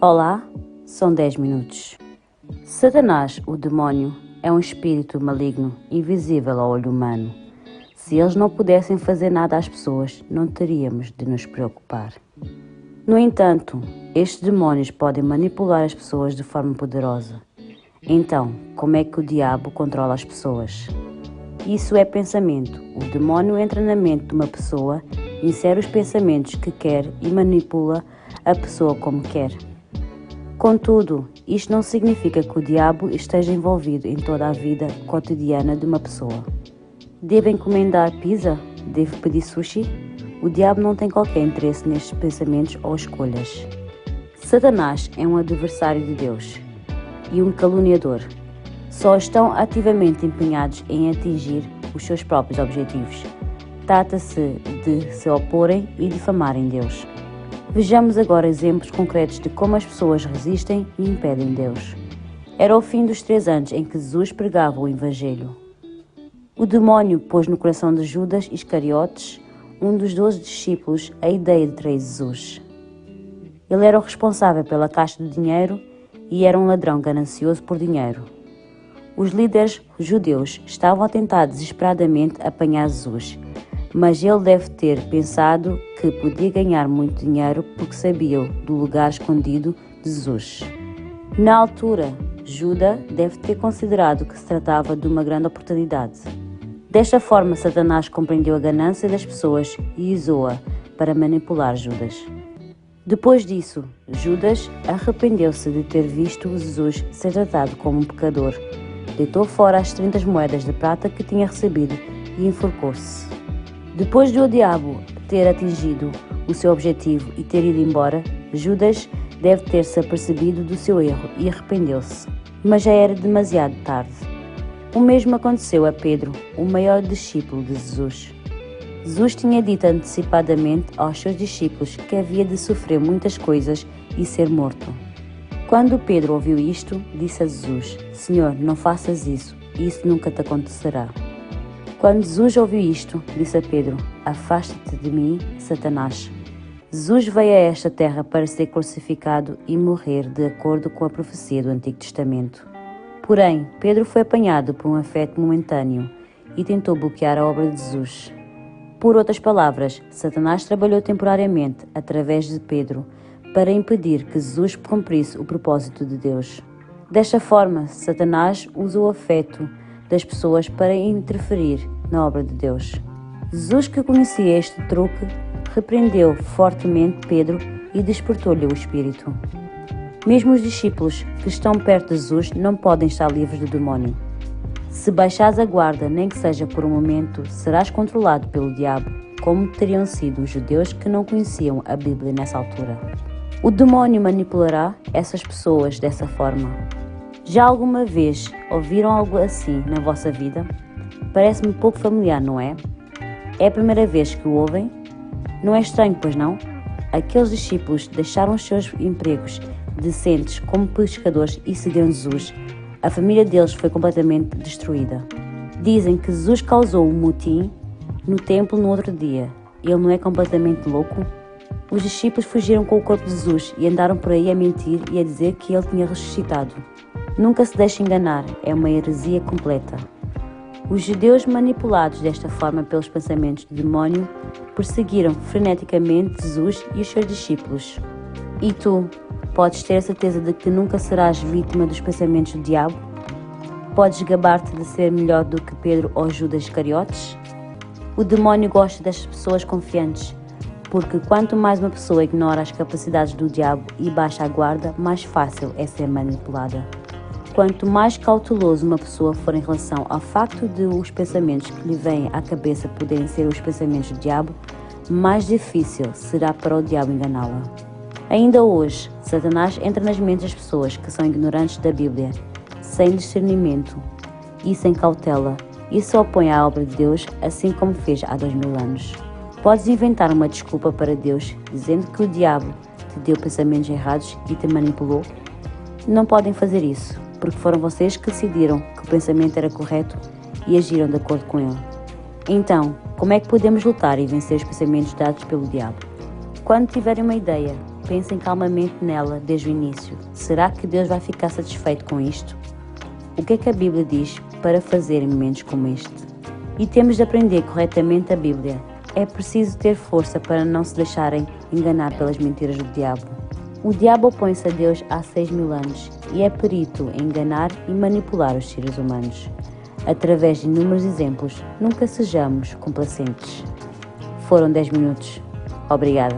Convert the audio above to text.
Olá, são 10 minutos. Satanás, o demónio, é um espírito maligno, invisível ao olho humano. Se eles não pudessem fazer nada às pessoas, não teríamos de nos preocupar. No entanto, estes demónios podem manipular as pessoas de forma poderosa. Então, como é que o diabo controla as pessoas? Isso é pensamento. O demónio entra na mente de uma pessoa, insere os pensamentos que quer e manipula a pessoa como quer. Contudo, isto não significa que o diabo esteja envolvido em toda a vida cotidiana de uma pessoa. Devo encomendar pizza? Devo pedir sushi? O diabo não tem qualquer interesse nestes pensamentos ou escolhas. Satanás é um adversário de Deus e um caluniador. Só estão ativamente empenhados em atingir os seus próprios objetivos. Trata-se de se oporem e difamarem Deus. Vejamos agora exemplos concretos de como as pessoas resistem e impedem Deus. Era o fim dos 3 anos em que Jesus pregava o Evangelho. O demónio pôs no coração de Judas Iscariotes, um dos 12 discípulos, a ideia de trair Jesus. Ele era o responsável pela caixa de dinheiro e era um ladrão ganancioso por dinheiro. Os líderes judeus estavam a tentar desesperadamente apanhar Jesus, mas ele deve ter pensado que podia ganhar muito dinheiro porque sabia do lugar escondido de Jesus. Na altura, Judas deve ter considerado que se tratava de uma grande oportunidade. Desta forma, Satanás compreendeu a ganância das pessoas e usou-a para manipular Judas. Depois disso, Judas arrependeu-se de ter visto Jesus ser tratado como um pecador, deitou fora as 30 moedas de prata que tinha recebido e enforcou-se. Depois de o diabo ter atingido o seu objetivo e ter ido embora, Judas deve ter se apercebido do seu erro e arrependeu-se, mas já era demasiado tarde. O mesmo aconteceu a Pedro, o maior discípulo de Jesus. Jesus tinha dito antecipadamente aos seus discípulos que havia de sofrer muitas coisas e ser morto. Quando Pedro ouviu isto, disse a Jesus: Senhor, não faças isso nunca te acontecerá. Quando Jesus ouviu isto, disse a Pedro: Afasta-te de mim, Satanás. Jesus veio a esta terra para ser crucificado e morrer de acordo com a profecia do Antigo Testamento. Porém, Pedro foi apanhado por um afeto momentâneo e tentou bloquear a obra de Jesus. Por outras palavras, Satanás trabalhou temporariamente através de Pedro para impedir que Jesus cumprisse o propósito de Deus. Desta forma, Satanás usou o afeto das pessoas para interferir na obra de Deus. Jesus, que conhecia este truque, repreendeu fortemente Pedro e despertou-lhe o espírito. Mesmo os discípulos que estão perto de Jesus não podem estar livres do demónio. Se baixares a guarda, nem que seja por um momento, serás controlado pelo diabo, como teriam sido os judeus que não conheciam a Bíblia nessa altura. O demónio manipulará essas pessoas dessa forma. Já alguma vez ouviram algo assim na vossa vida? Parece-me pouco familiar, não é? É a primeira vez que o ouvem? Não é estranho, pois não? Aqueles discípulos deixaram os seus empregos decentes como pescadores e seguiram Jesus. A família deles foi completamente destruída. Dizem que Jesus causou um motim no templo no outro dia. Ele não é completamente louco? Os discípulos fugiram com o corpo de Jesus e andaram por aí a mentir e a dizer que ele tinha ressuscitado. Nunca se deixe enganar, é uma heresia completa. Os judeus, manipulados desta forma pelos pensamentos do demónio, perseguiram freneticamente Jesus e os seus discípulos. E tu, podes ter a certeza de que nunca serás vítima dos pensamentos do diabo? Podes gabar-te de ser melhor do que Pedro ou Judas Iscariotes? O demónio gosta das pessoas confiantes, porque quanto mais uma pessoa ignora as capacidades do diabo e baixa a guarda, mais fácil é ser manipulada. Quanto mais cauteloso uma pessoa for em relação ao facto de os pensamentos que lhe vêm à cabeça poderem ser os pensamentos do diabo, mais difícil será para o diabo enganá-la. Ainda hoje, Satanás entra nas mentes das pessoas que são ignorantes da Bíblia, sem discernimento e sem cautela, e se opõe à obra de Deus, assim como fez há 2000 anos. Podes inventar uma desculpa para Deus, dizendo que o diabo te deu pensamentos errados e te manipulou? Não podem fazer isso, porque foram vocês que decidiram que o pensamento era correto e agiram de acordo com ele. Então, como é que podemos lutar e vencer os pensamentos dados pelo diabo? Quando tiverem uma ideia, pensem calmamente nela desde o início. Será que Deus vai ficar satisfeito com isto? O que é que a Bíblia diz para fazer em momentos como este? E temos de aprender corretamente a Bíblia. É preciso ter força para não se deixarem enganar pelas mentiras do diabo. O diabo opõe-se a Deus há 6.000 anos e é perito em enganar e manipular os seres humanos. Através de inúmeros exemplos, nunca sejamos complacentes. Foram 10 minutos. Obrigada.